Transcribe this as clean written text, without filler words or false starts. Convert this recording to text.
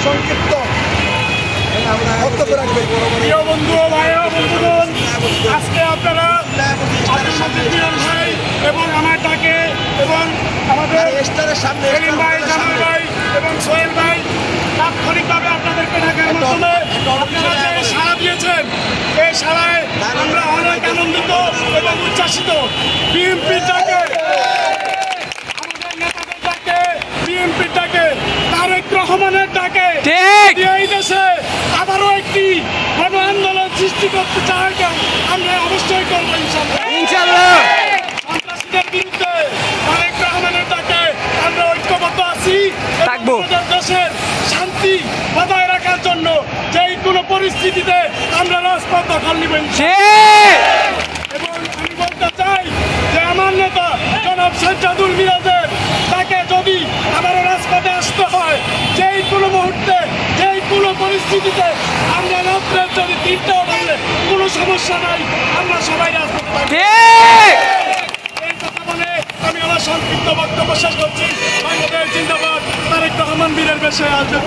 সংক্ষিপ্ত বক্তব্য রাখবেন। প্রিয় বন্ধু ভাইয়া বন্ধুগণ, আজকে আপনারা ভাই এবং আমার ডাকে এবং আমাদের সেলিম ভাই, জামাল ভাই এবং সোহেল ভাই তাৎক্ষণিকভাবে আপনাদেরকে ঢাকার মাধ্যমে আপনারা যে সাড়া দিয়েছেন, এই সাড়ায় আমরা অনেক আনন্দিত এবং উচ্ছ্বাসিত। বিএনপির ডাকে, আমাদের নেতাদের ডাকে, বিএনপির ডাকে, তারেক রহমানের ডাকে এই দেশে আবারও একটি গণ আন্দোলন সৃষ্টি করতে চাই, আমরা অবশ্যই করবো ইনশাআল্লাহ। সন্ত্রাসীদের বিরুদ্ধে তারেক রহমানের ডাকে আমরা ঐক্যবদ্ধ আছি। আমাদের দেশের শান্তি বজায় রাখার জন্য যেই কোনো পরিস্থিতিতে আমরা রাজপথ দখল নিব। এবং আমি বলতে চাই যে আমার নেতা জনাব সাজ্জাদুল মিরাজের তাকে যদি আবারও রাজপথে আসতে হয়, যেই কোনো মুহূর্তে যেই কোনো পরিস্থিতিতে, আমরা রাত্রের যদি 3টাও বাজলে কোনো সমস্যা নাই, আমরা সবাই রাজপথে থাকবো। এই কথা বলে আমি আমার সংক্ষিপ্ত বক্তব্য শেষ করছি। বাংলাদেশ জিন্দাবাদ, তারেক রহমান বীরের বেশে আসবে।